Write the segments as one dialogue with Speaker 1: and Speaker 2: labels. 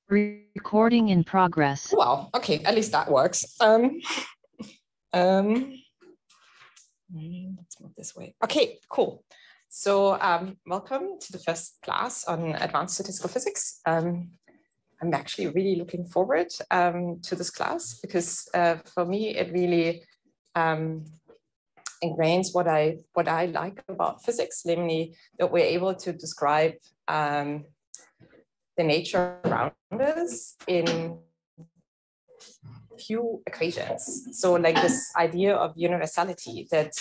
Speaker 1: Recording in progress.
Speaker 2: Well, okay, at least that works. Let's move this way. Okay, cool. So welcome to the first class on advanced statistical physics. I'm actually really looking forward to this class because for me it really ingrains what I like about physics, namely that we're able to describe the nature around us in few equations. So like this idea of universality, that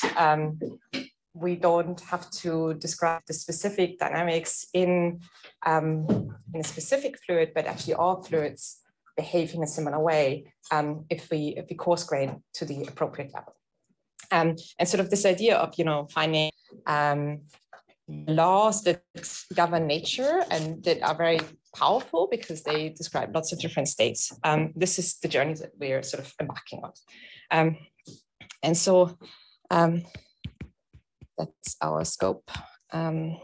Speaker 2: we don't have to describe the specific dynamics in a specific fluid, but actually all fluids behave in a similar way if we coarse grain to the appropriate level. And sort of this idea of, finding laws that govern nature and that are very powerful because they describe lots of different states. This is the journey that we're sort of embarking on. And so that's our scope in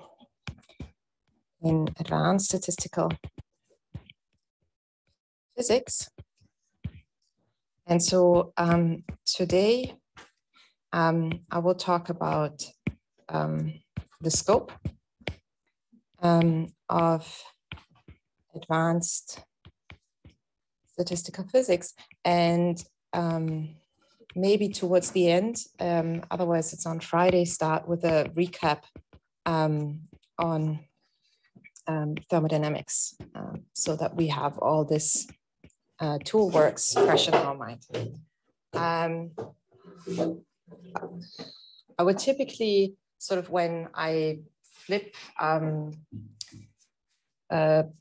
Speaker 2: advanced statistical physics. And so today I will talk about the scope of advanced statistical physics, and maybe towards the end, otherwise it's on Friday, start with a recap on thermodynamics, so that we have all this tool works fresh in our mind. I would typically sort of, when I flip the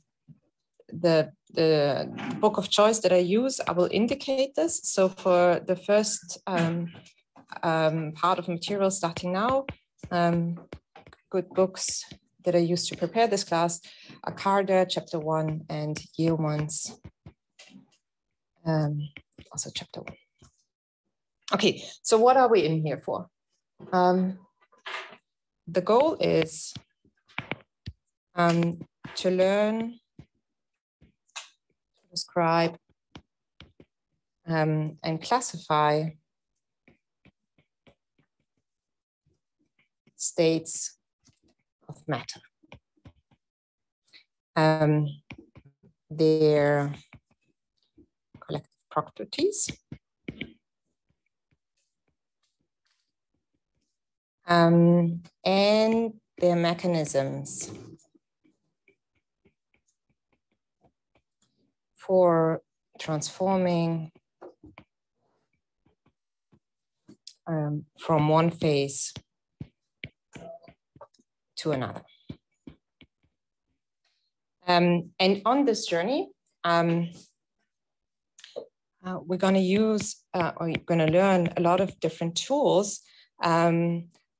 Speaker 2: book of choice that I use, I will indicate this. So for the first part of material starting now, good books that I use to prepare this class are Carter, chapter 1, and Yeomans, also chapter 1. Okay, so what are we in here for? The goal is to learn to describe and classify states of matter, their collective properties, and their mechanisms for transforming from one phase to another. And on this journey, we're going to use, or you're going to learn a lot of different tools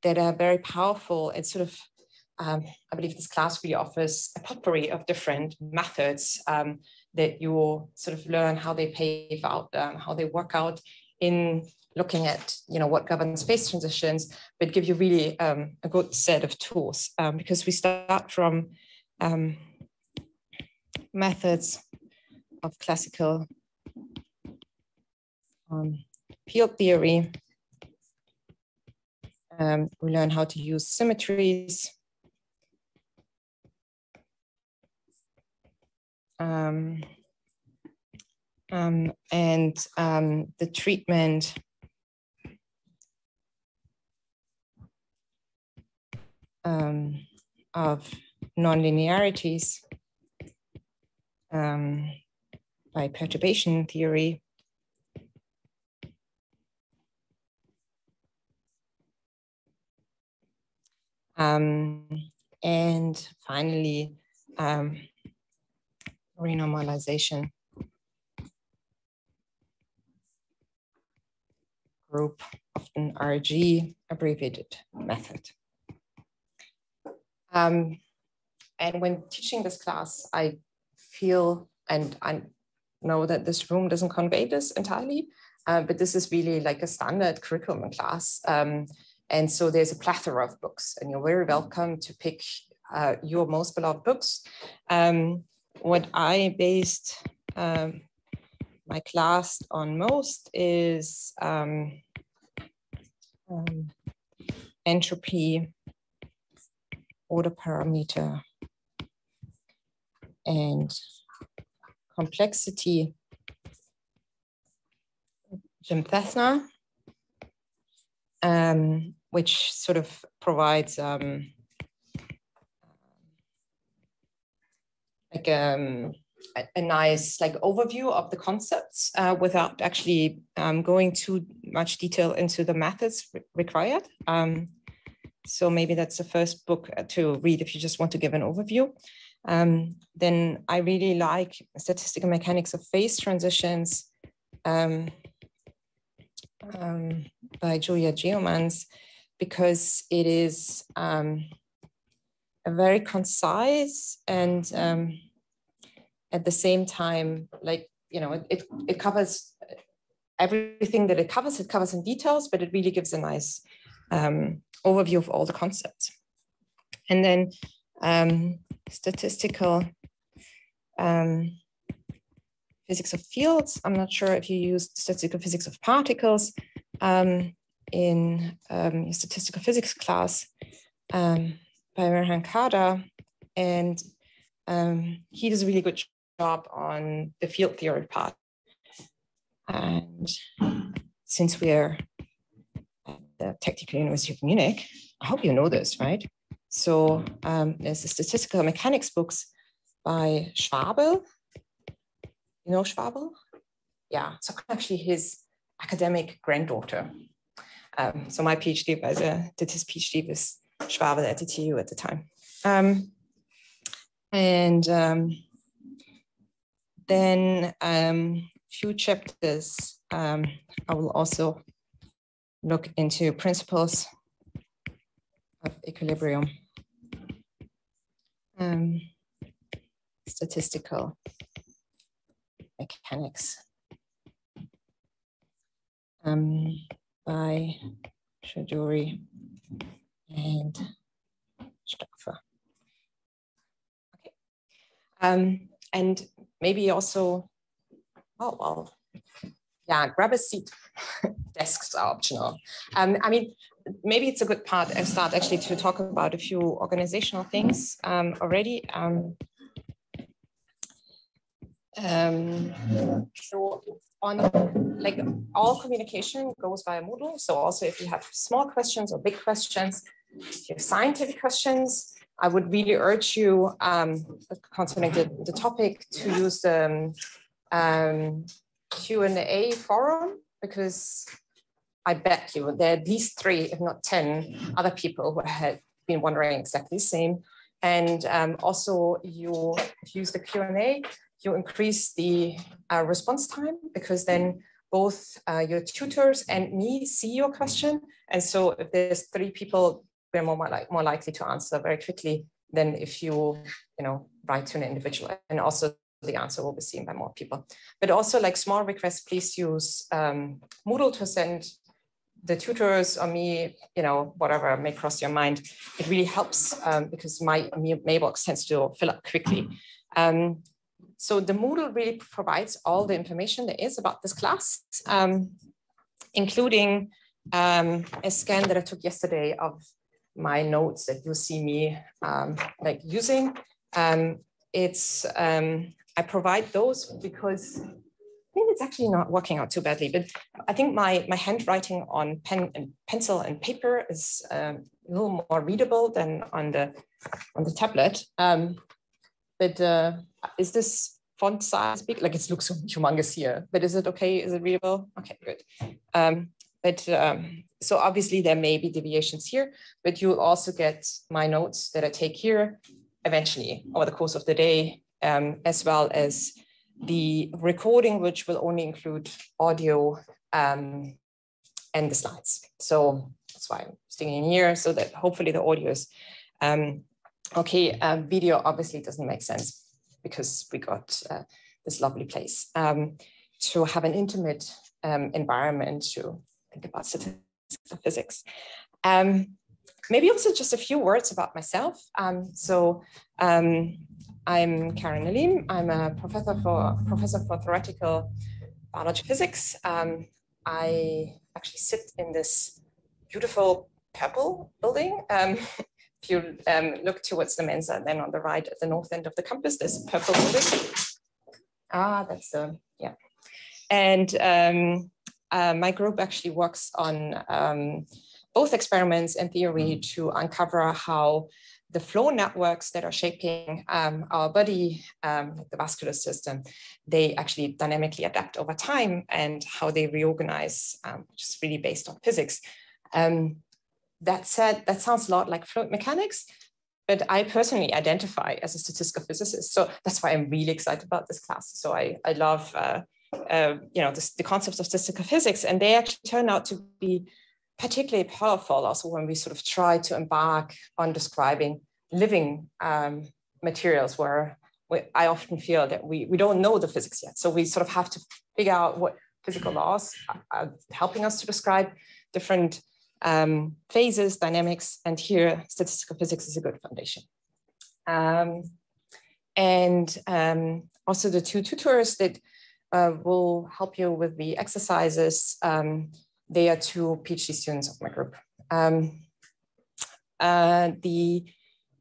Speaker 2: that are very powerful. And sort of, I believe this class really offers a potpourri of different methods that you will sort of learn how they pave out, how they work out in looking at, what governs phase transitions, but give you really a good set of tools, because we start from methods of classical field theory. We learn how to use symmetries, and the treatment of nonlinearities by perturbation theory. And finally, renormalization group, often RG, abbreviated method. And when teaching this class, I feel, and I know that this room doesn't convey this entirely, but this is really like a standard curriculum class. And so there's a plethora of books, and you're very welcome to pick your most beloved books. what I based my class on most is entropy, order parameter, and complexity. Jim Thesna, which sort of provides like a nice like overview of the concepts without actually going too much detail into the methods required. So maybe that's the first book to read if you just want to give an overview. Then I really like Statistical Mechanics of Phase Transitions by Julia Geomans, because it is a very concise and at the same time, like, you know, it covers everything that it covers in details, but it really gives a nice overview of all the concepts. And then Statistical Physics of Fields. I'm not sure if you use Statistical Physics of Particles in your statistical physics class by Merhan Kada. And he does a really good job on the field theory part. And since we're at the Technical University of Munich, I hope you know this, right? So there's the Statistical Mechanics books by Schwabel. You know Schwabel? Yeah, so actually his academic granddaughter. So my PhD did his PhD with Schwabel at the TU at the time. Then few chapters, I will also look into principles of equilibrium, statistical mechanics by Shaduri and Stauffer. Okay. And maybe also, oh, well, yeah, grab a seat. Desks are optional. I mean, maybe it's a good start actually to talk about a few organizational things already. So on, like, all communication goes via Moodle. So also if you have small questions or big questions, if you have scientific questions, I would really urge you, concerning the topic, to use the Q&A forum, because I bet you there are at least 3, if not 10 other people who had been wondering exactly the same. And also if you use the Q&A, you increase the response time, because then both your tutors and me see your question. And so if there's 3 people, we're more likely to answer very quickly than if you write to an individual. And also the answer will be seen by more people. But also, like, small requests, please use Moodle to send the tutors or me, whatever may cross your mind. It really helps because my mailbox tends to fill up quickly. So the Moodle really provides all the information there is about this class, including a scan that I took yesterday of my notes that you'll see me using. I provide those because I think it's actually not working out too badly, but I think my handwriting on pencil and paper is a little more readable than on the tablet. But is this font size big? Like, it looks humongous here, but is it okay? Is it readable? Okay, good. So obviously there may be deviations here, but you'll also get my notes that I take here eventually over the course of the day, as well as the recording, which will only include audio and the slides. So that's why I'm sticking in here, so that hopefully the audio is okay. Video obviously doesn't make sense because we got this lovely place to have an intimate environment to think about statistical physics. Maybe also just a few words about myself. I'm Karen Alim. I'm a professor for theoretical biology physics. I actually sit in this beautiful purple building. If you look towards the Mensa, then on the right at the north end of the campus, there's a purple building. That's the, yeah. And my group actually works on both experiments and theory to uncover how the flow networks that are shaping our body, the vascular system, they actually dynamically adapt over time, and how they reorganize, which is really based on physics. That said, that sounds a lot like fluid mechanics, but I personally identify as a statistical physicist. So that's why I'm really excited about this class. So I love the concepts of statistical physics, and they actually turn out to be particularly powerful also when we sort of try to embark on describing living materials, where I often feel that we don't know the physics yet. So we sort of have to figure out what physical laws are helping us to describe different phases, dynamics, and here statistical physics is a good foundation. Also the two tutors that will help you with the exercises, they are two PhD students of my group. The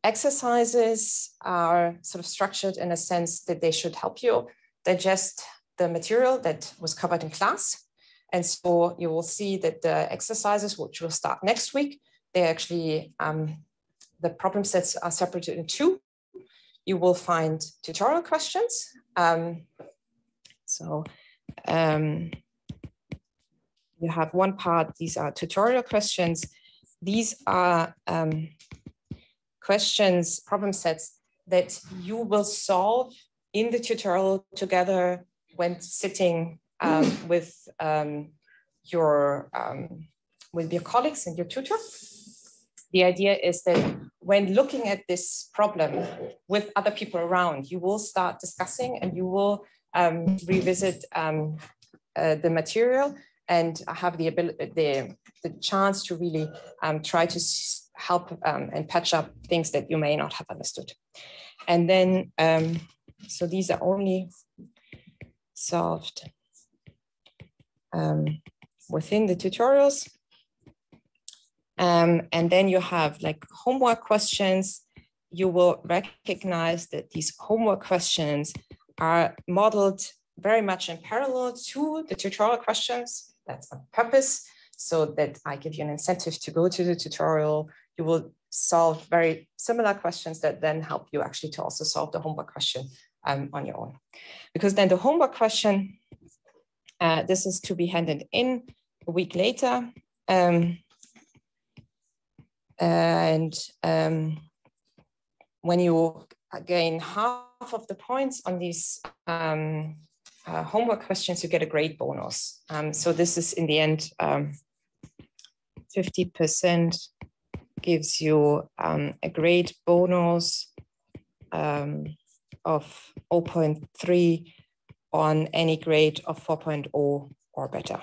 Speaker 2: exercises are sort of structured in a sense that they should help you digest the material that was covered in class. And so you will see that the exercises, which will start next week, they actually, the problem sets are separated in two. You will find tutorial questions. You have one part, these are tutorial questions. These are questions, problem sets that you will solve in the tutorial together when sitting with your colleagues and your tutor. The idea is that when looking at this problem with other people around, you will start discussing and you will revisit the material and have the ability, the chance to really try to help and patch up things that you may not have understood. And then, so these are only solved within the tutorials. And then you have like homework questions. You will recognize that these homework questions are modeled very much in parallel to the tutorial questions. That's on purpose, so that I give you an incentive to go to the tutorial. You will solve very similar questions that then help you actually to also solve the homework question on your own. Because then the homework question, this is to be handed in a week later. When you gain half of the points on these homework questions, you get a grade bonus. So this is in the end, 50% gives you a grade bonus of 0.3 on any grade of 4.0 or better.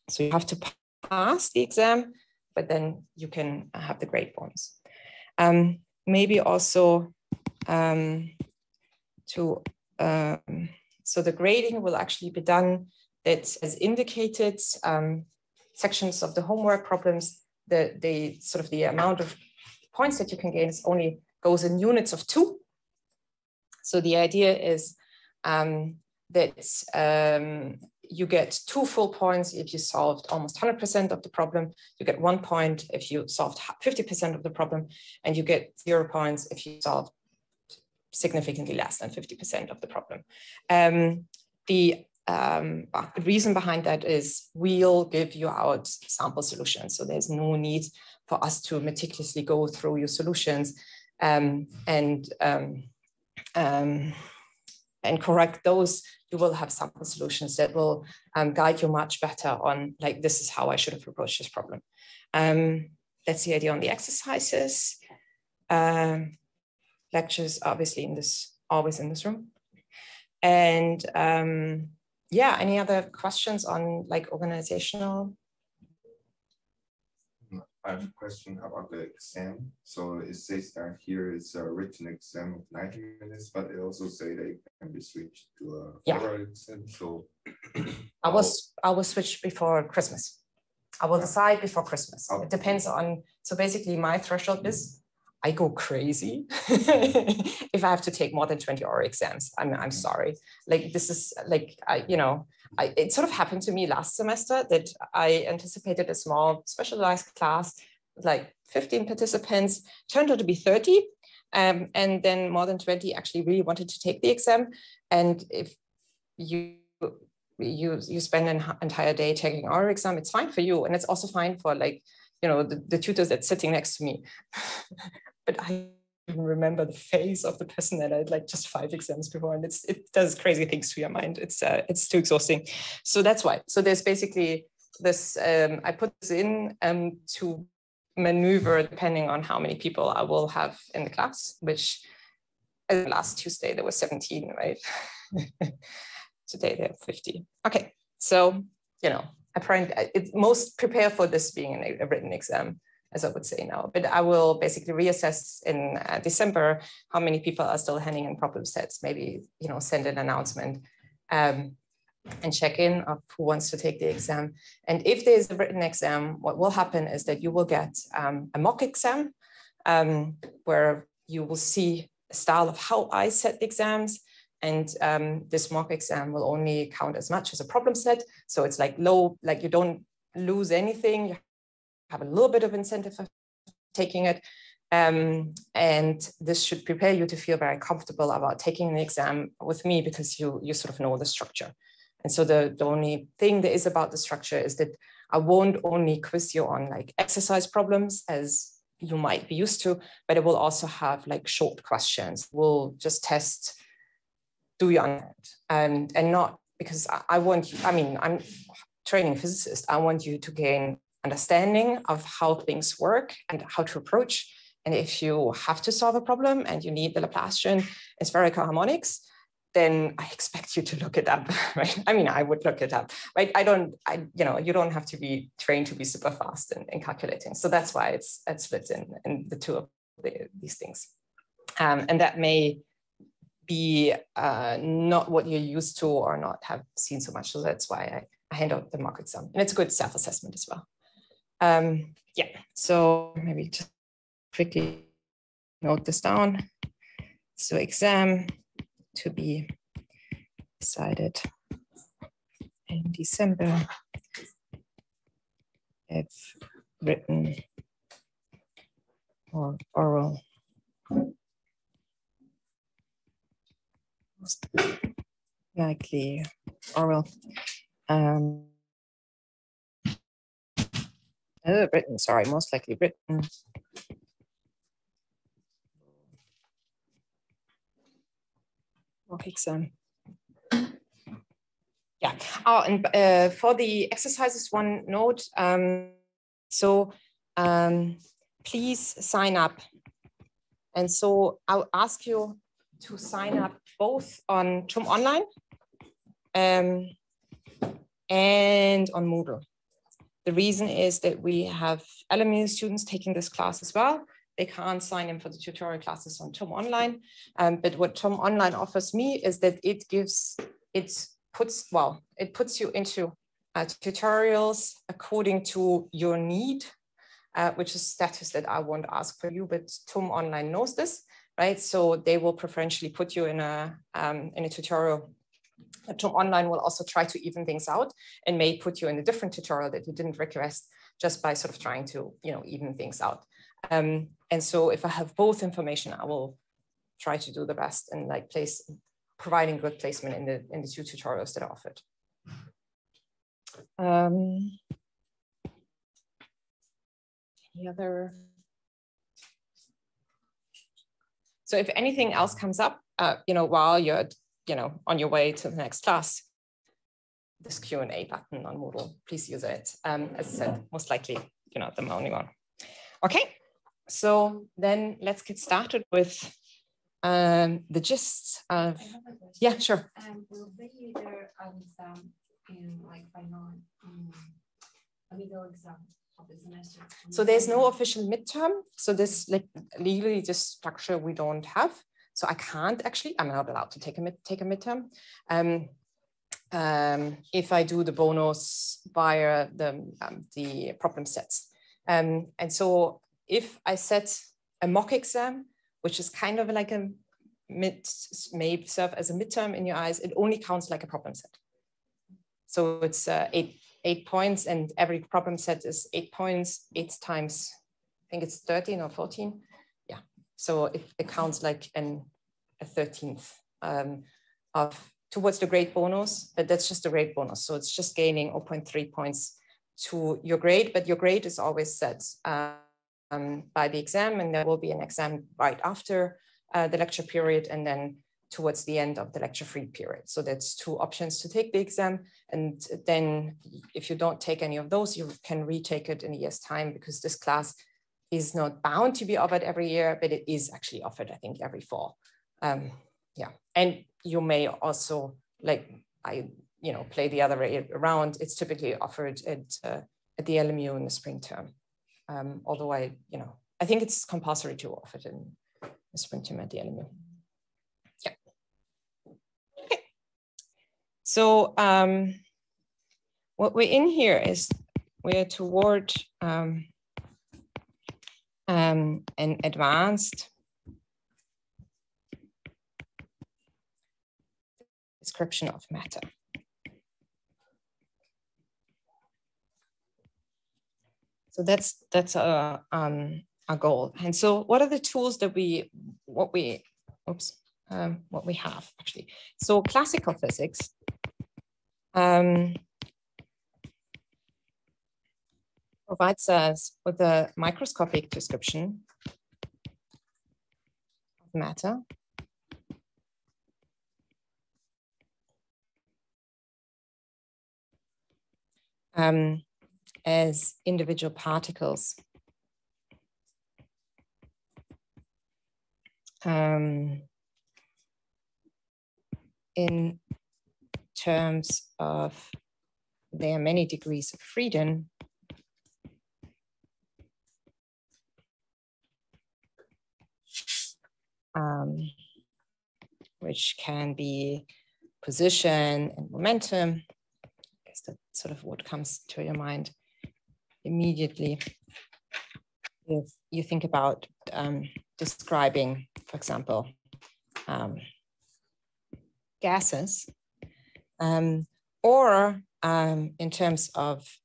Speaker 2: So you have to pass the exam, but then you can have the grade bonus. Maybe also so the grading will actually be done that as indicated, sections of the homework problems, the amount of points that you can gain is only goes in units of 2. So the idea is that you get 2 full points if you solved almost 100% of the problem. You get 1 point if you solved 50% of the problem, and you get 0 points if you solved significantly less than 50% of the problem. The reason behind that is we'll give you out sample solutions. So there's no need for us to meticulously go through your solutions and correct those. You will have sample solutions that will guide you much better on, like, this is how I should have approached this problem. That's the idea on the exercises. Lectures, obviously, always in this room. And yeah, any other questions on like organizational?
Speaker 1: I have a question about the exam. So it says that here it's a written exam of 90 minutes, but it also say that it can be switched to a oral exam. So
Speaker 2: I will switch before Christmas. I will decide before Christmas. It depends on, so basically my threshold is I go crazy if I have to take more than 20 oral exams. I'm sorry. Like this is like, it sort of happened to me last semester that I anticipated a small specialized class, like 15 participants, turned out to be 30. And then more than 20 actually really wanted to take the exam. And if you spend an entire day taking our exam, it's fine for you. And it's also fine for like, the tutor that's sitting next to me. But I even remember the face of the person that had like just 5 exams before, and it does crazy things to your mind. It's too exhausting. So that's why. So there's basically this, I put this in to maneuver depending on how many people I will have in the class, which last Tuesday there was 17, right? Today they have 50. Okay, so, it's most prepare for this being a written exam, as I would say now. But I will basically reassess in December how many people are still handing in problem sets, maybe, send an announcement and check in of who wants to take the exam. And if there's a written exam, what will happen is that you will get a mock exam where you will see a style of how I set the exams. And this mock exam will only count as much as a problem set. So it's like low, like you don't lose anything. You have a little bit of incentive for taking it. And this should prepare you to feel very comfortable about taking the exam with me because you sort of know the structure. And so the only thing there is about the structure is that I won't only quiz you on like exercise problems as you might be used to, but it will also have like short questions. We'll just test, do you understand? And not because I want you, I'm training physicist. I want you to gain understanding of how things work and how to approach. And if you have to solve a problem and you need the Laplacian and spherical harmonics, then I expect you to look it up, right? I would look it up, right? You don't have to be trained to be super fast in calculating. So that's why it's split in the two of these things. And that may be not what you're used to or not have seen so much. So that's why I hand out the mock exam. And it's a good self-assessment as well. So maybe just quickly note this down. So exam to be decided in December if written or oral. Most likely oral. Written, sorry, most likely written. Mock exam. Yeah. Oh, and for the exercises, one note. Please sign up. And so I'll ask you to sign up both on TUM Online and on Moodle. The reason is that we have LMU students taking this class as well. They can't sign in for the tutorial classes on TUM Online. But what TUM Online offers me is that it puts you into tutorials according to your need, which is status that I won't ask for you, but TUM Online knows this, right? So they will preferentially put you in a tutorial. TUM Online will also try to even things out and may put you in a different tutorial that you didn't request just by sort of trying to, even things out. And so if I have both information, I will try to do the best and like providing good placement in the 2 tutorials that are offered. Any other? So if anything else comes up, while you're, on your way to the next class, this Q&A button on Moodle, please use it. As I said, most likely, you're not the only one. Okay, so then let's get started with the gist of, yeah, sure.
Speaker 3: Will they either exam in like final, a middle exam
Speaker 2: So there's no official midterm. So this legally this structure we don't have. So I can't actually, I'm not allowed to take a midterm. If I do the bonus via the problem sets. And so if I set a mock exam, which is kind of like a may serve as a midterm in your eyes, it only counts like a problem set. So it's 8 points, and every problem set is 8 points, 8 times, I think it's 13 or 14. Yeah, so it counts like a 13th of towards the grade bonus, but that's just the grade bonus. So it's just gaining 0.3 points to your grade, but your grade is always set by the exam, and there will be an exam right after the lecture period, and then towards the end of the lecture-free period. So that's 2 options to take the exam. And then if you don't take any of those, you can retake it in a year's time, because this class is not bound to be offered every year, but it is actually offered, I think, every fall. Yeah, and you may also play the other way around. It's typically offered at the LMU in the spring term. Although I think it's compulsory to offer it in the spring term at the LMU. Yeah. Okay. So what we're in here is we're toward an advanced description of matter. So that's our goal. And so what are the tools that what we have actually? So classical physics provides us with a microscopic description of matter. As individual particles in terms of their many degrees of freedom, which can be position and momentum. I guess that's sort of what comes to your mind immediately if you think about describing, for example, gases, or in terms of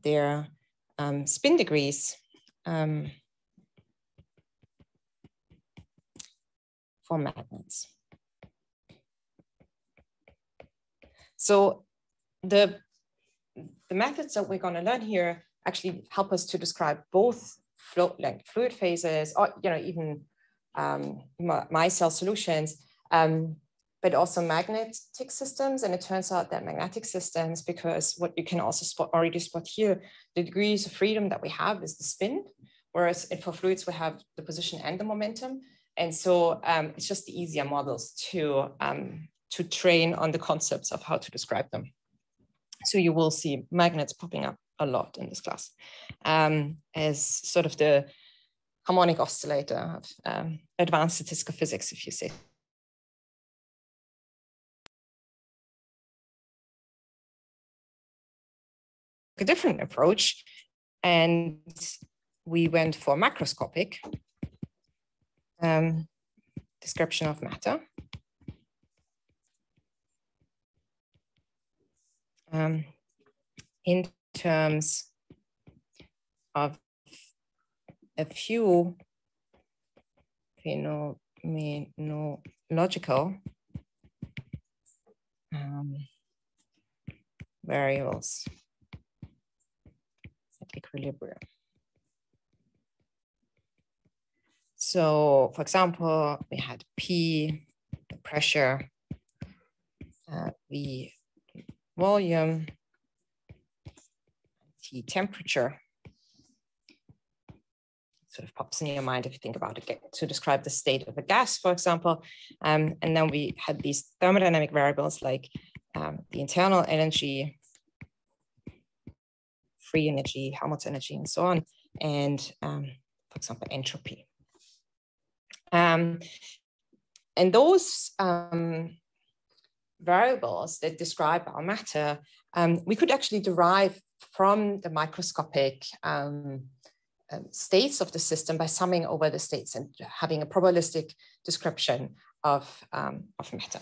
Speaker 2: their spin degrees for magnets. So the methods that we're going to learn here actually help us to describe both fluid phases, or even micelle solutions, but also magnetic systems. And it turns out that magnetic systems, because what you can also already spot here, the degrees of freedom that we have is the spin, whereas for fluids we have the position and the momentum. And so it's just the easier models to train on the concepts of how to describe them. So you will see magnets popping up a lot in this class as sort of the harmonic oscillator of advanced statistical physics, if you say. A different approach, and we went for macroscopic description of matter. In terms of a few phenomenological variables at equilibrium. So, for example, we had P, the pressure, V, volume, T, temperature. Sort of pops in your mind if you think about it, to describe the state of a gas, for example. And then we had these thermodynamic variables like the internal energy, free energy, Helmholtz energy, and so on, and for example, entropy. And those variables that describe our matter, we could actually derive from the microscopic states of the system by summing over the states and having a probabilistic description of matter.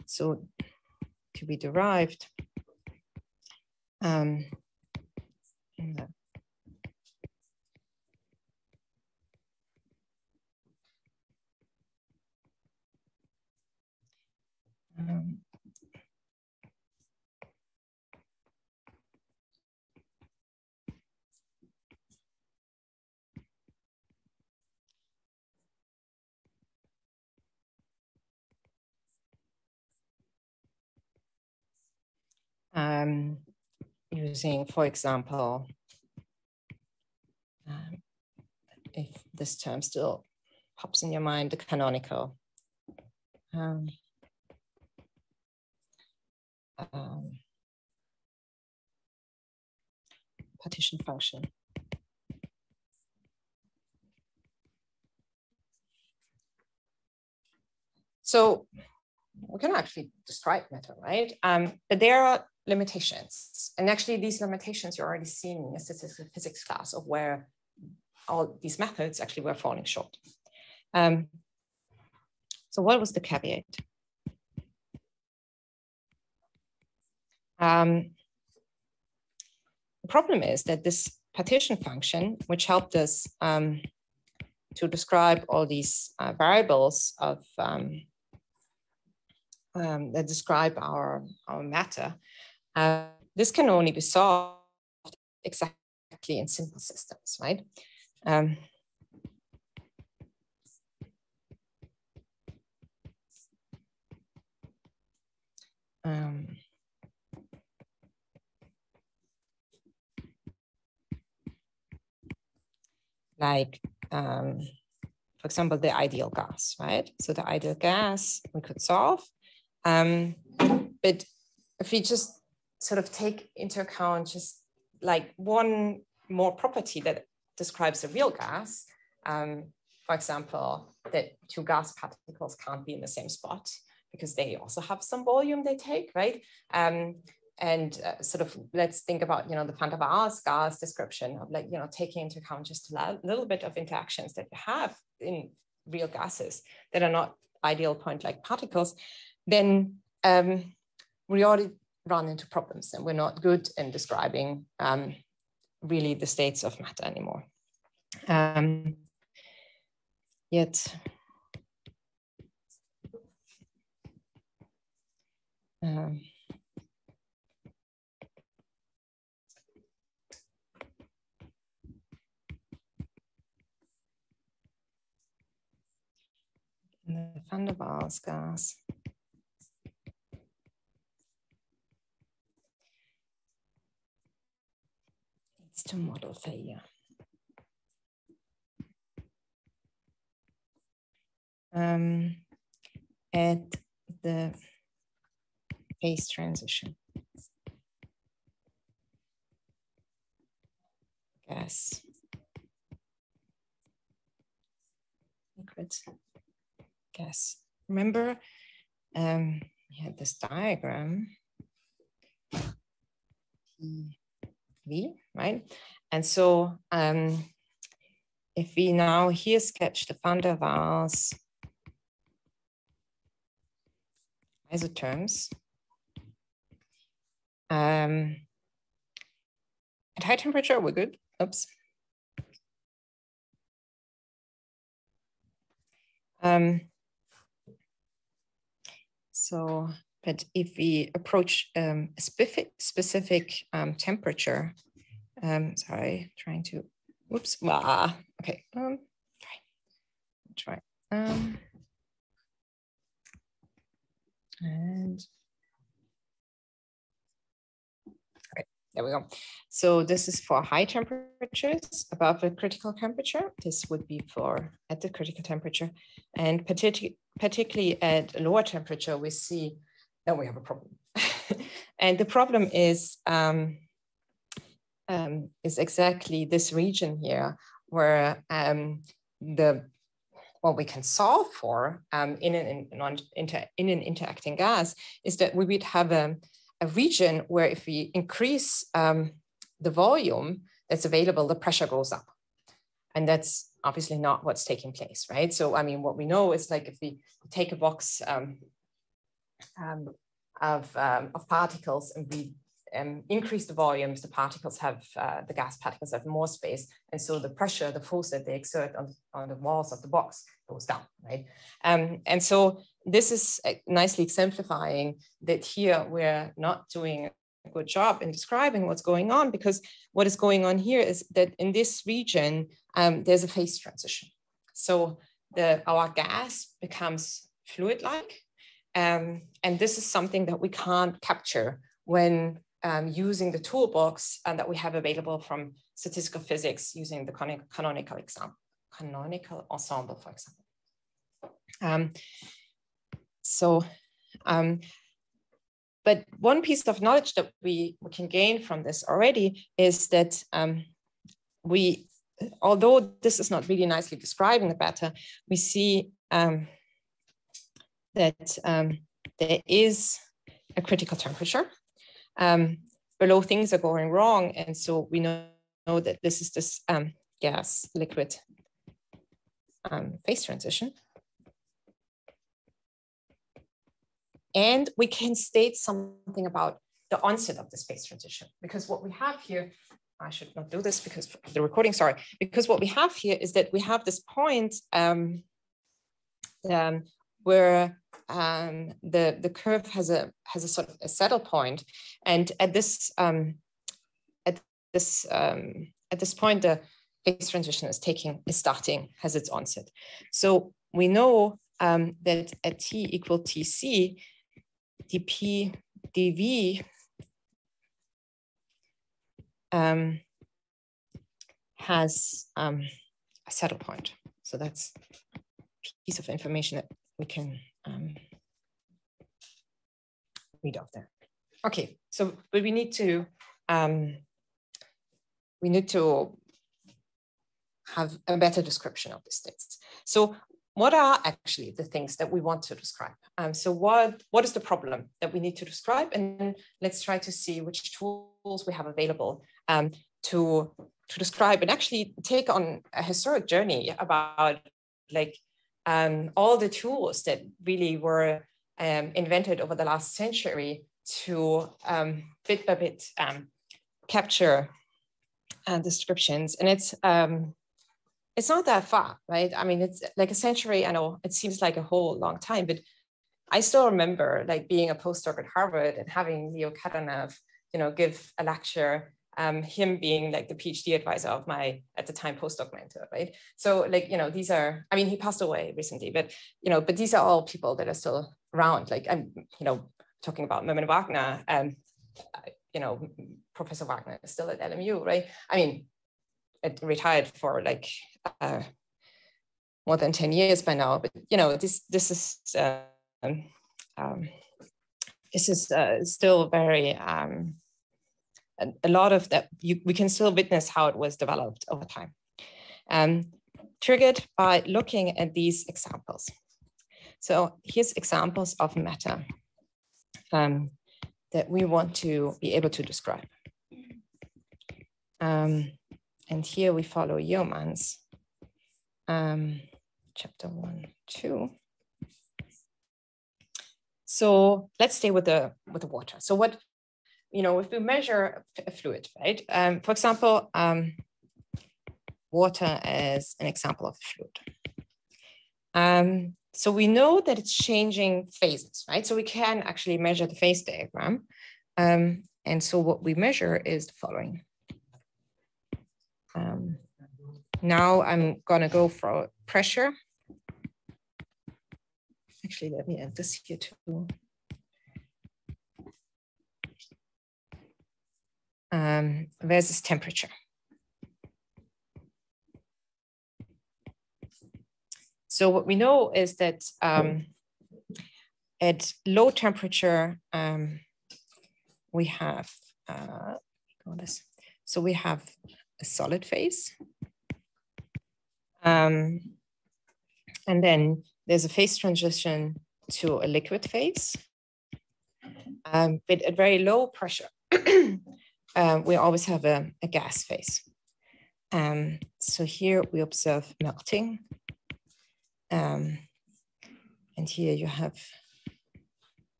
Speaker 2: So to be derived in the using, for example, if this term still pops in your mind, the canonical. Partition function. So we can actually describe matter, right? But there are limitations. And actually these limitations you're already seeing in the statistical physics class of where all these methods actually were falling short. So what was the caveat? The problem is that this partition function, which helped us to describe all these variables of that describe our matter, this can only be solved exactly in simple systems, right? Like, for example, the ideal gas, right? So the ideal gas we could solve. But if we just sort of take into account just like one more property that describes a real gas, for example, that two gas particles can't be in the same spot because they also have some volume they take, right? Sort of let's think about, you know, the van der Waals gas description of like, you know, taking into account just a little bit of interactions that you have in real gases that are not ideal point-like particles, then we already run into problems and we're not good in describing really the states of matter anymore. Yet, the van der Waals gas needs to model failure. At the phase transition. Gas. Liquid. Gas. Remember, we had this diagram, V, right? And so if we now here sketch the van der Waals isotherms, at high temperature, we're good. Oops. So, but if we approach a specific temperature, sorry, trying to, whoops, okay, try. And okay, there we go. So this is for high temperatures above the critical temperature. This would be for at the critical temperature, and particularly at a lower temperature, we see that we have a problem. And the problem is is exactly this region here, where what we can solve for in an interacting gas is that we would have a region where if we increase the volume that's available, the pressure goes up. And that's obviously not what's taking place, right? So, I mean, what we know is like if we take a box of particles and we increase the volumes, the particles have, the gas particles have more space. And so the pressure, the force that they exert on the walls of the box goes down, right? And so this is nicely exemplifying that here we're not doing a good job in describing what's going on, because what is going on here is that in this region, there's a phase transition. So our gas becomes fluid-like, and this is something that we can't capture when using the toolbox that we have available from statistical physics using the canonical ensemble, for example. But one piece of knowledge that we can gain from this already is that although this is not really nicely describing the matter, we see that there is a critical temperature below things are going wrong. And so we know that this is this gas liquid phase transition. And we can state something about the onset of this phase transition, because what we have here, I should not do this because of the recording, sorry, because what we have here is that we have this point where the curve has a sort of a saddle point, and at this point the phase transition is starting, has its onset. So we know that at t equal tc, dp dv has a saddle point. So that's a piece of information that we can read off there. Okay, so but we need to have a better description of the states. So what are actually the things that we want to describe? So what is the problem that we need to describe? And then let's try to see which tools we have available to describe and actually take on a historic journey about like all the tools that really were invented over the last century to bit by bit capture descriptions. And it's not that far, right? I mean, it's like a century. I know it seems like a whole long time, but I still remember like being a postdoc at Harvard and having Leo Kadanev, give a lecture, him being like the PhD advisor of my, at the time, postdoc mentor, right? So like, these are, I mean, he passed away recently, but, but these are all people that are still around. Like I'm, talking about Mermin Wagner, Professor Wagner is still at LMU, right? I mean, it retired for like more than 10 years by now, but this is still very a lot of that. We can still witness how it was developed over time, triggered by looking at these examples. So here's examples of matter that we want to be able to describe. And here we follow Yeomans, chapter 1, 2. So let's stay with the water. So what, if we measure a fluid, right? For example, water as an example of a fluid. So we know that it's changing phases, right? So we can actually measure the phase diagram. And so what we measure is the following. Now I'm gonna go for pressure. Actually, let me add this here too. Versus temperature. So what we know is that at low temperature, we have, So we have a solid phase. And then there's a phase transition to a liquid phase. But at very low pressure, we always have a gas phase. So here we observe melting. And here you have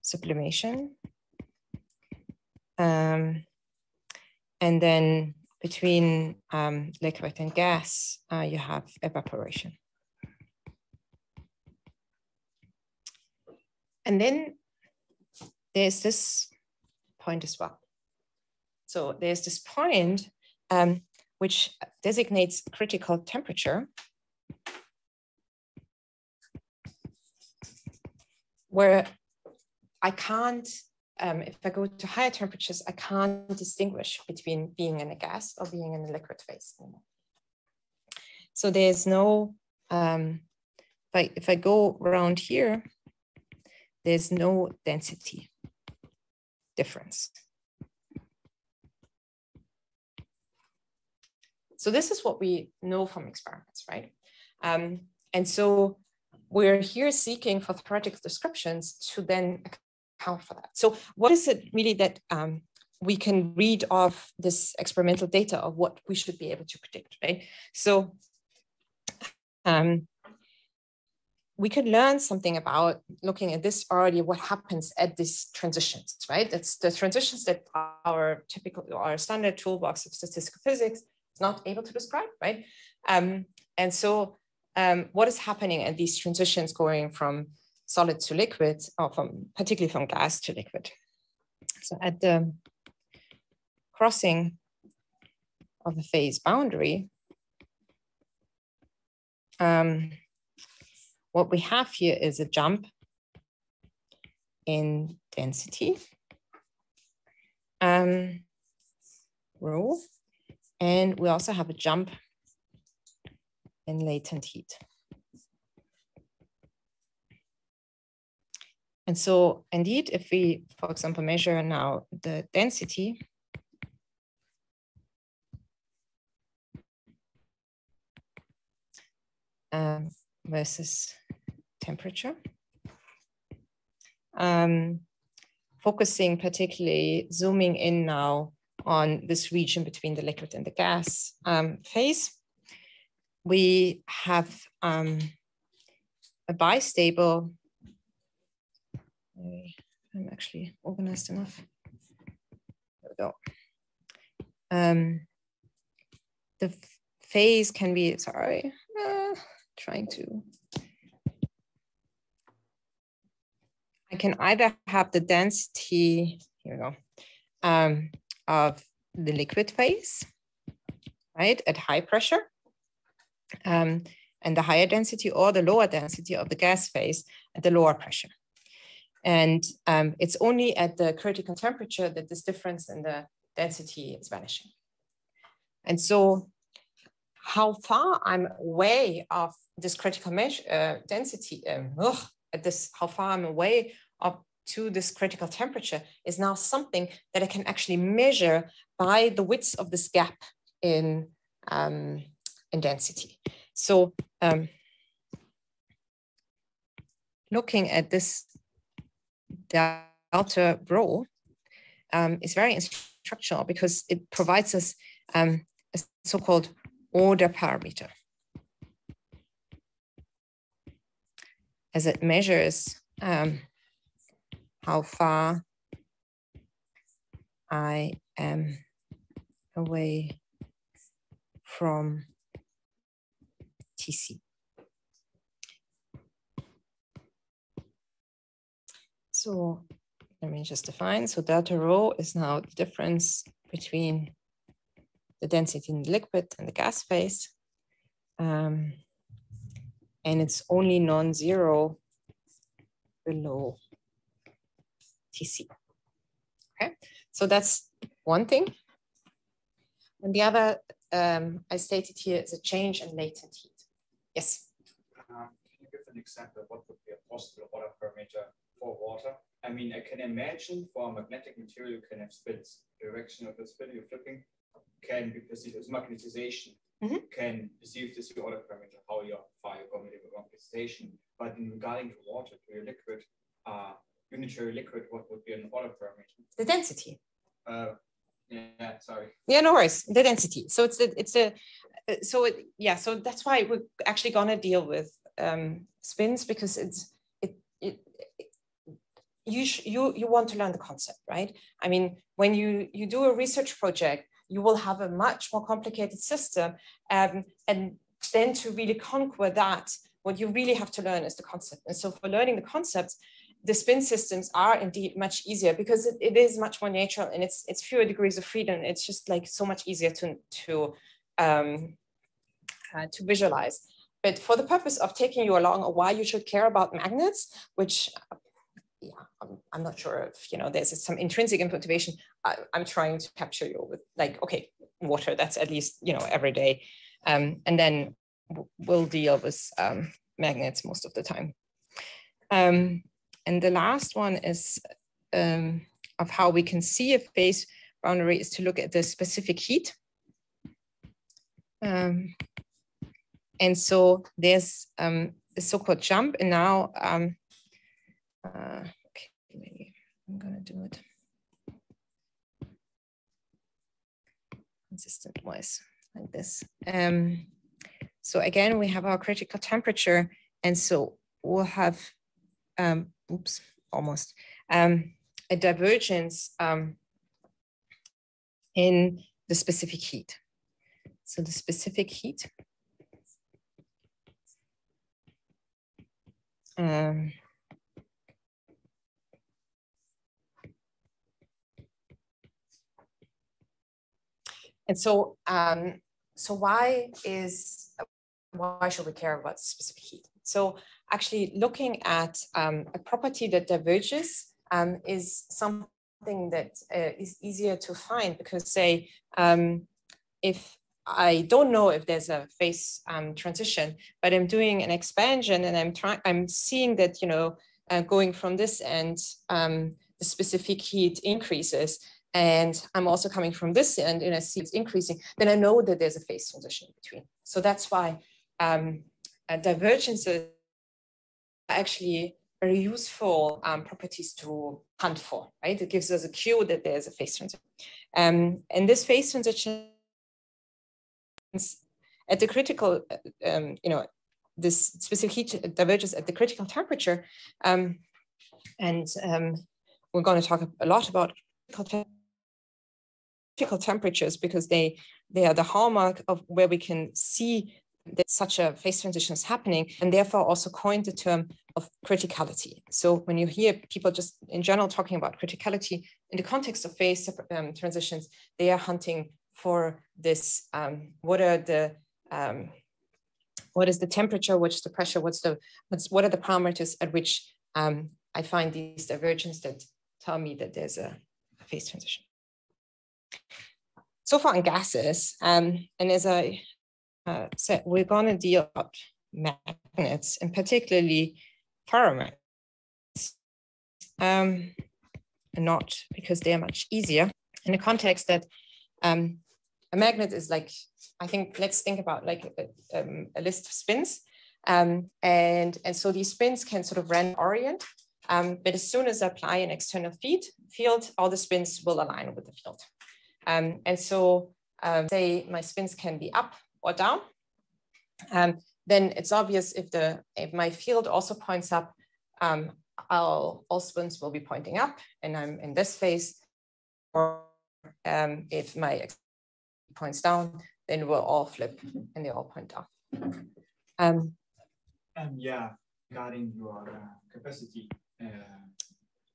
Speaker 2: sublimation. And then between liquid and gas, you have evaporation. And then there's this point as well. So there's this point which designates critical temperature, where I can't, if I go to higher temperatures, I can't distinguish between being in a gas or being in a liquid phase anymore. So there's no, if I go around here, there's no density difference. So this is what we know from experiments, right? And so we're here seeking for theoretical descriptions to then account for that. So what is it really that we can read off this experimental data of what we should be able to predict, right? So we could learn something about looking at this already, what happens at these transitions, right? It's the transitions that our standard toolbox of statistical physics is not able to describe, right? And so what is happening at these transitions going from solid to liquid, or particularly from gas to liquid? So at the crossing of the phase boundary, what we have here is a jump in density, rho, and we also have a jump in latent heat. And so indeed, if we, for example, measure now the density, versus temperature, focusing particularly, zooming in now on this region between the liquid and the gas phase, we have a bistable. I'm actually organized enough. There we go. The phase can be, sorry, trying to. I can either have the density, here we go, of the liquid phase, right, at high pressure, and the higher density, or the lower density of the gas phase at the lower pressure. And it's only at the critical temperature that this difference in the density is vanishing. And so how far I'm away of this critical density, at this, how far I'm away up to this critical temperature is now something that I can actually measure by the width of this gap in density. So looking at this delta rho is very instructional because it provides us a so-called order parameter, as it measures how far I am away from TC. So let me just define. So delta rho is now the difference between the density in the liquid and the gas phase. And it's only non-zero below TC. Okay, so that's one thing. And the other, I stated here, is a change in latent heat. Yes?
Speaker 3: Can you give an example of what would be a possible order parameter for water? I mean, I can imagine for a magnetic material you can have spins. The direction of the spin you're flipping can be perceived as magnetization, can perceive this order parameter, how your far you're going with magnetization. But in regarding to water, to your liquid, unitary liquid, what would be an order parameter?
Speaker 2: The density.
Speaker 3: Yeah, sorry.
Speaker 2: Yeah, no worries. The density. So so that's why we're actually gonna deal with spins, because you want to learn the concept, right? I mean, when you do a research project, you will have a much more complicated system, and then to really conquer that, what you really have to learn is the concept. And so for learning the concepts, the spin systems are indeed much easier, because it is much more natural, and it's fewer degrees of freedom. It's just like so much easier to visualize. But for the purpose of taking you along why you should care about magnets, which I'm not sure if there's some intrinsic motivation. I'm trying to capture you with like, okay, water, that's at least every day, and then we'll deal with magnets most of the time. And the last one is of how we can see a phase boundary is to look at the specific heat. And so there's the so-called jump, and now okay, maybe I'm gonna do it consistent wise like this. So again, we have our critical temperature, and so we'll have oops, almost a divergence in the specific heat. So the specific heat and so why should we care about specific heat? So actually looking at a property that diverges is something that is easier to find, because say if I don't know if there's a phase transition, but I'm doing an expansion and I'm seeing that going from this end the specific heat increases, and I'm also coming from this end and I see it's increasing, then I know that there's a phase transition in between. So that's why divergences are actually very useful properties to hunt for, right? It gives us a cue that there's a phase transition. And this phase transition at the critical, this specific heat diverges at the critical temperature. And we're going to talk a lot about critical temperatures, because they are the hallmark of where we can see that such a phase transition is happening, and therefore also coined the term of criticality. So when you hear people just in general talking about criticality in the context of phase transitions, they are hunting for this, what is the temperature, what's the pressure, what are the parameters at which I find these divergences that tell me that there's a phase transition. So far in gases, and as I said, we're going to deal about magnets, and particularly ferromagnets, not because they're much easier in the context that a magnet is like, I think, let's think about like a list of spins. And so these spins can sort of random orient, but as soon as I apply an external field, all the spins will align with the field. And so say my spins can be up or down. Then it's obvious if my field also points up, all spins will be pointing up, and I'm in this phase. Or if my points down, then we'll all flip and they all point down.
Speaker 3: And yeah, regarding your capacity,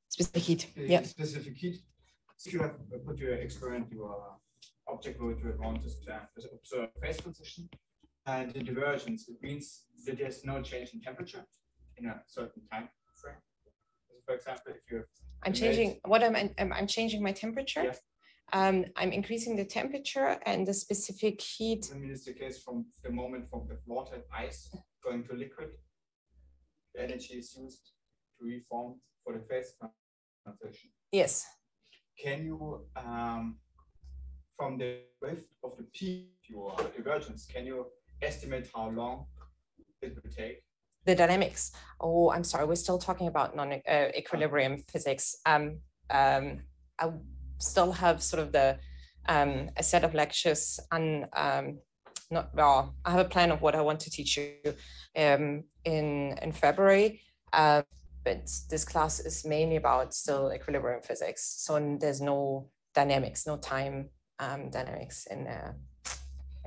Speaker 2: specific heat. Yeah.
Speaker 3: Specific heat. If you have put your experiment, your object will want to observe phase transition and the divergence, it means that there's no change in temperature in a certain time frame. For example, if you
Speaker 2: I'm changing my temperature.
Speaker 3: Yeah.
Speaker 2: I'm increasing the temperature and the specific heat.
Speaker 3: I mean, it's the case from the moment from the water and ice going to liquid. The energy is used to reform for the phase transition.
Speaker 2: Yes.
Speaker 3: Can you from the width of the peak of your divergence, can you estimate how long it will take?
Speaker 2: The dynamics. Oh, I'm sorry. We're still talking about non-equilibrium physics. I still have sort of the a set of lectures on I have a plan of what I want to teach you in February. But this class is mainly about still equilibrium physics. So there's no dynamics, no time dynamics in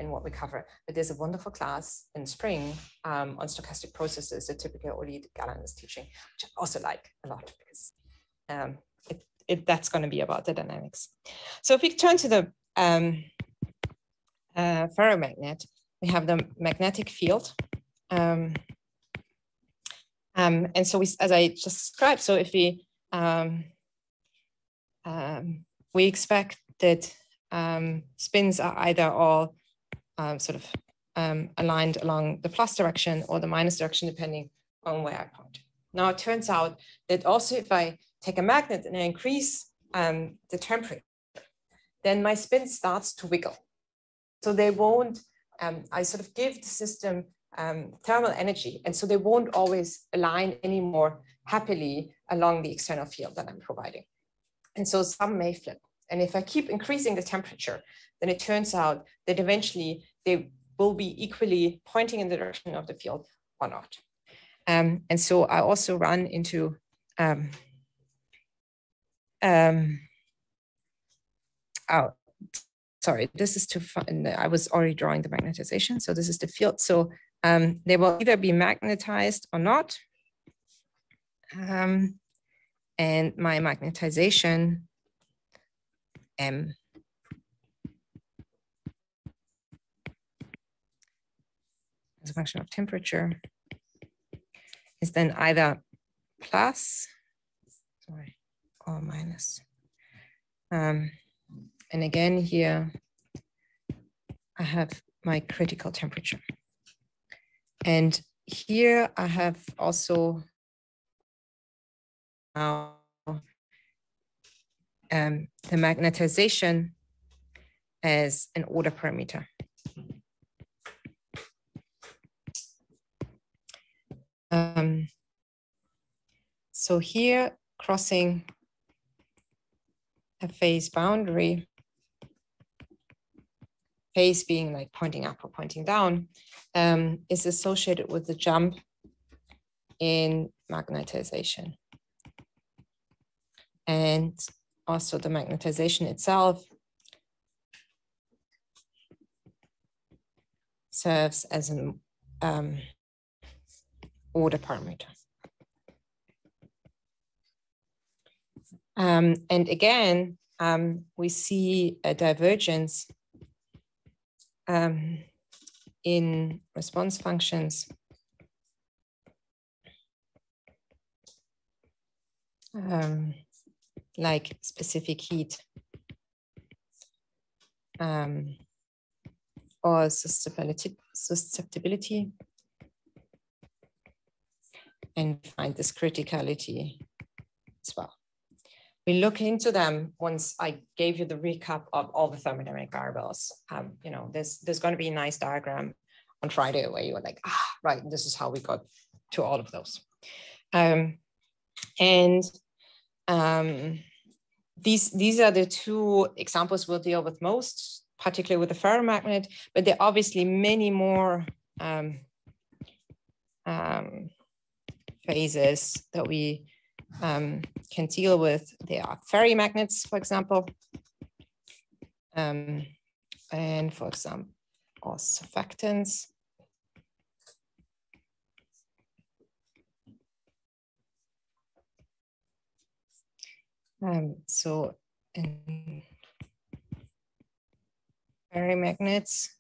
Speaker 2: what we cover. But there's a wonderful class in spring on stochastic processes that typically Oli Galland is teaching, which I also like a lot because that's going to be about the dynamics. So if we turn to the ferromagnet, we have the magnetic field. And so as I just described, so if we expect that spins are either all sort of aligned along the plus direction or the minus direction, depending on where I point. Now, it turns out that also if I take a magnet and I increase the temperature, then my spin starts to wiggle. So they won't, I sort of give the system thermal energy, and so they won't always align anymore happily along the external field that I'm providing. And so some may flip. And if I keep increasing the temperature, then it turns out that eventually they will be equally pointing in the direction of the field or not. And so I also run into sorry, this is to find, I was already drawing the magnetization. So this is the field. So they will either be magnetized or not. And my magnetization, M, as a function of temperature, is then either plus, sorry, or minus. And again, here I have my critical temperature. And here I have also now the magnetization as an order parameter. So here, crossing a phase boundary, phase being like pointing up or pointing down, is associated with the jump in magnetization. And also the magnetization itself serves as an order parameter. And again, we see a divergence in response functions like specific heat or susceptibility, and find this criticality as well. We look into them once I gave you the recap of all the thermodynamic variables. You know, there's going to be a nice diagram on Friday where you were like, right, this is how we got to all of those. These are the two examples we'll deal with most, particularly with the ferromagnet, but there are obviously many more phases that we can deal with. There are ferry magnets, for example, and for example, or surfactants. So in ferry magnets,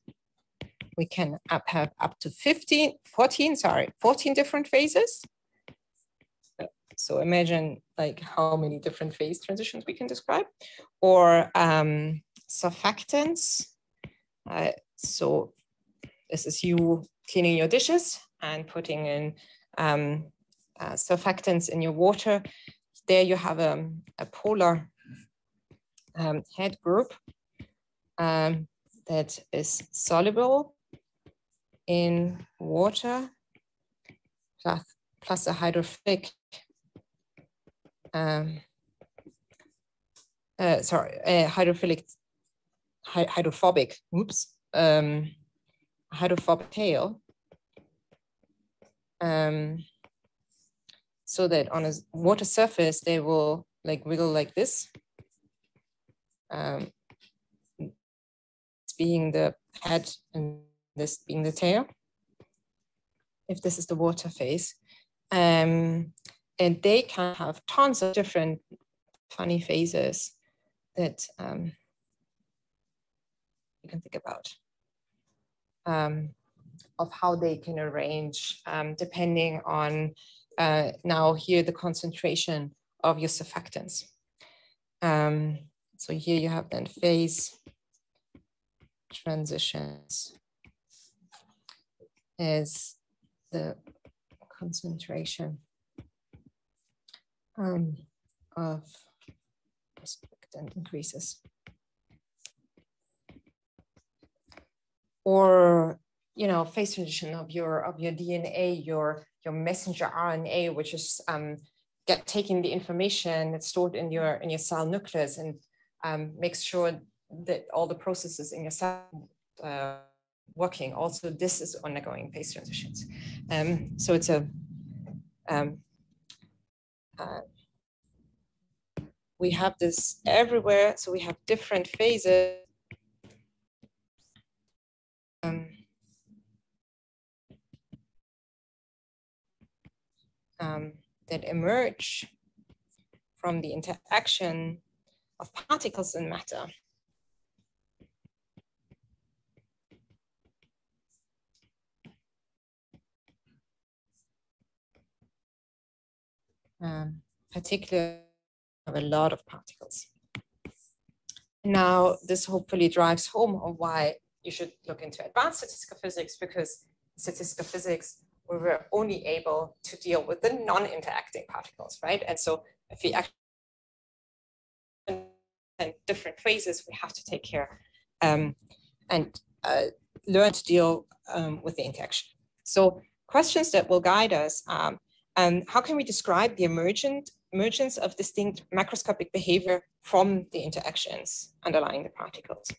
Speaker 2: we can have up to 14 different phases. So imagine like how many different phase transitions we can describe, or surfactants. So this is you cleaning your dishes and putting in surfactants in your water. There you have a polar head group that is soluble in water plus a hydrophilic, hydrophobic, hydrophobic tail, so that on a water surface they will like wiggle like this, being the head and this being the tail, if this is the water phase. And they can have tons of different funny phases that you can think about, of how they can arrange depending on now here the concentration of your surfactants. So here you have then phase transitions as the concentration of surfactant increases. Or, you know, phase transition of your DNA, your messenger RNA, which is taking the information that's stored in your cell nucleus and makes sure that all the processes in your cell working. Also, this is undergoing phase transitions. So it's a we have this everywhere. So we have different phases. That emerge from the interaction of particles and matter. Particularly have a lot of particles. Now, this hopefully drives home on why you should look into advanced statistical physics, because statistical physics, we were only able to deal with the non-interacting particles, right? And so if we actually in different phases, we have to take care and learn to deal with the interaction. So questions that will guide us, how can we describe the emergence of distinct macroscopic behavior from the interactions underlying the particles?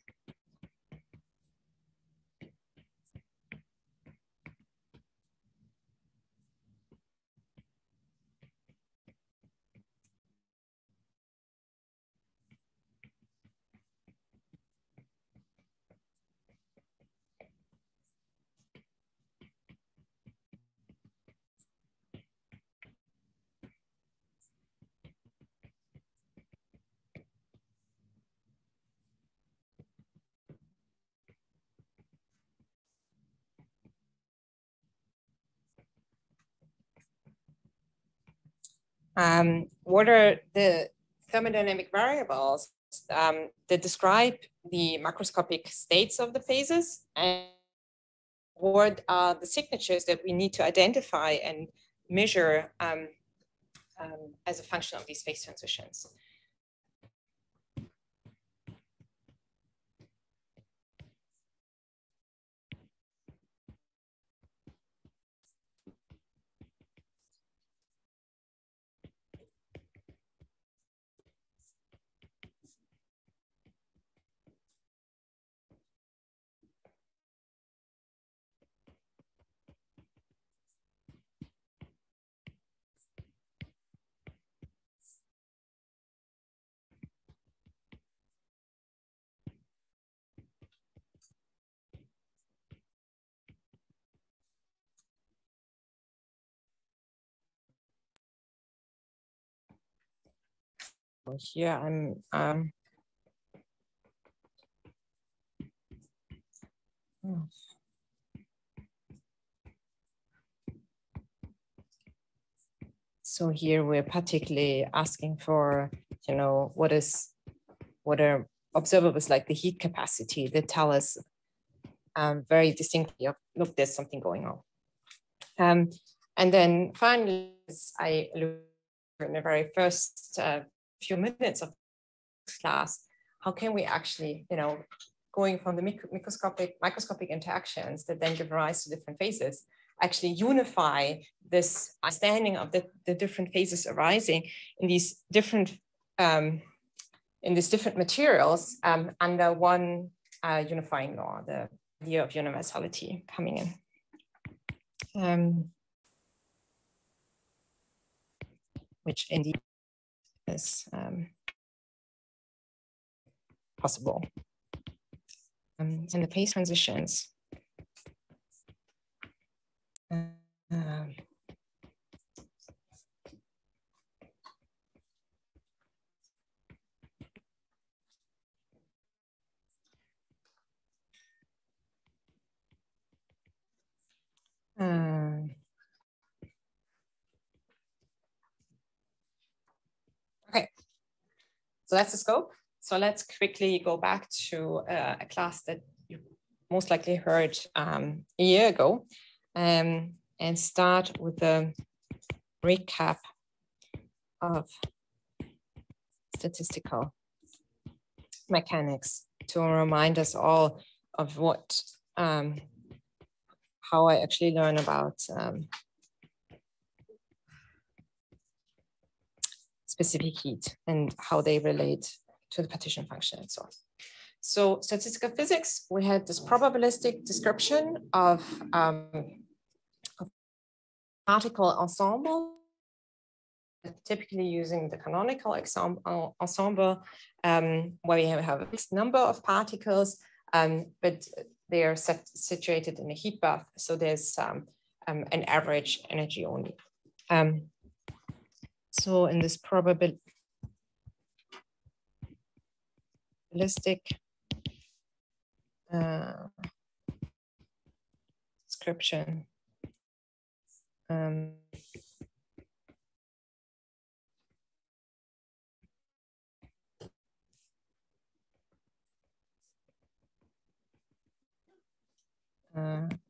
Speaker 2: What are the thermodynamic variables that describe the macroscopic states of the phases, and what are the signatures that we need to identify and measure as a function of these phase transitions? Here I'm so here we're particularly asking for, you know, what are observables like the heat capacity that tell us very distinctly, look, there's something going on. And then finally, as I alluded in the very first few minutes of class, how can we actually, you know, going from the microscopic interactions that then give rise to different phases, actually unify this understanding of the different phases arising in these different materials under one unifying law, the idea of universality coming in, which indeed is possible. And the phase transitions. Okay, so that's the scope. So let's quickly go back to a class that you most likely heard a year ago, and start with a recap of statistical mechanics to remind us all of what, how I actually learn about specific heat and how they relate to the partition function and so on. So statistical physics, we had this probabilistic description of particle ensemble, typically using the canonical ensemble, where we have a fixed number of particles, but they are situated in a heat bath. So there's an average energy only. So in this probabilistic description,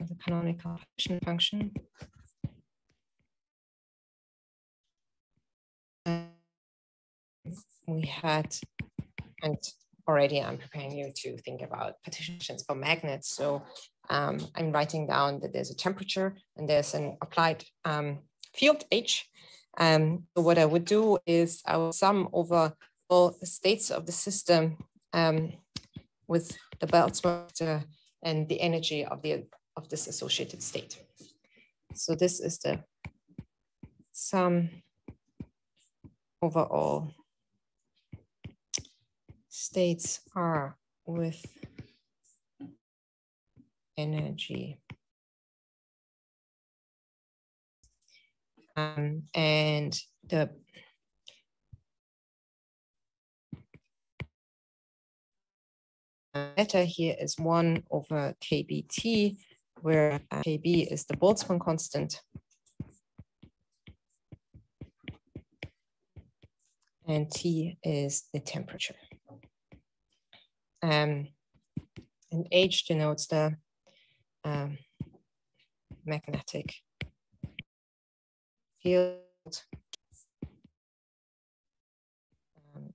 Speaker 2: the canonical function. We had, and already I'm preparing you to think about partitions for magnets. So I'm writing down that there's a temperature and there's an applied field H. So what I would do is I would sum over all the states of the system with the Boltzmann and the energy of this associated state. So this is the sum over all states are with energy. And the beta here is 1 over kBt, where kb is the Boltzmann constant. And T is the temperature. And H denotes the magnetic field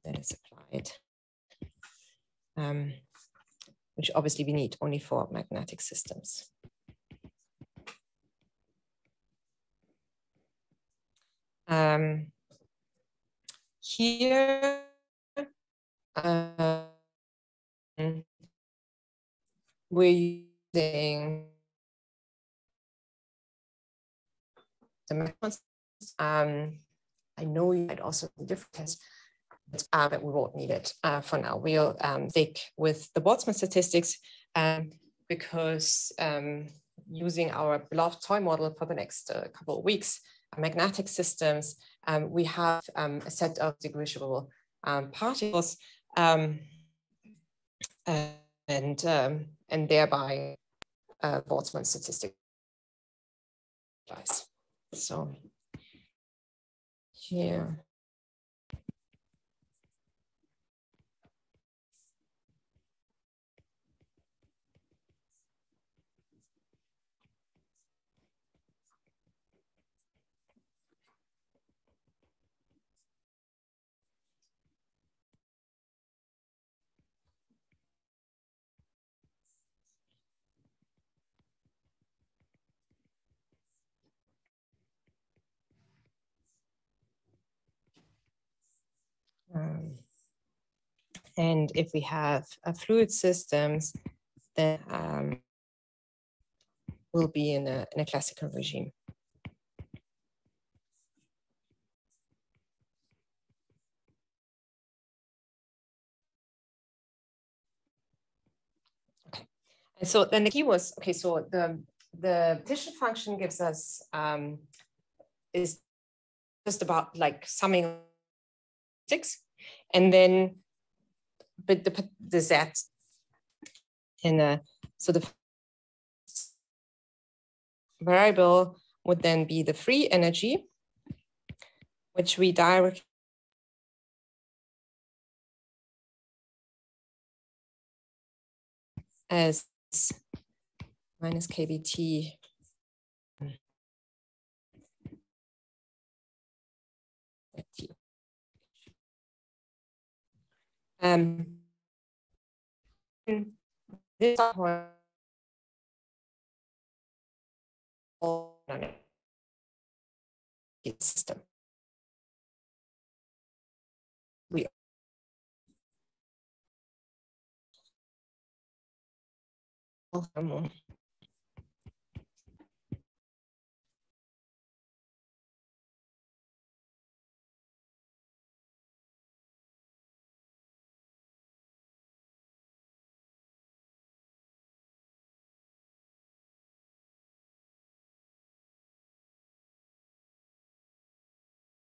Speaker 2: that is applied, which obviously we need only for magnetic systems. Here, we're using the methods. I know you might also do different tests, but we won't need it for now. We'll stick with the Boltzmann statistics because using our beloved toy model for the next couple of weeks, magnetic systems, we have a set of distinguishable particles and thereby Boltzmann statistic. So here. And if we have fluid systems, then we'll be in a classical regime. Okay, and so then the key was, okay, so the partition function gives us, is just about like summing 6, and then, but the Z in so the variable would then be the free energy, which we directly as minus kBT this system. We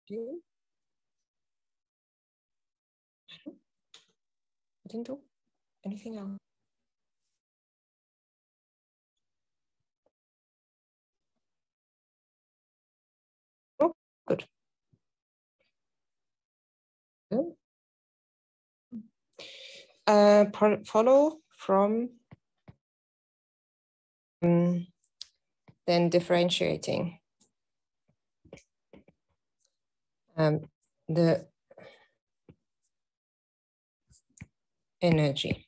Speaker 2: I didn't do anything else. Oh, good. Follow from then differentiating the energy.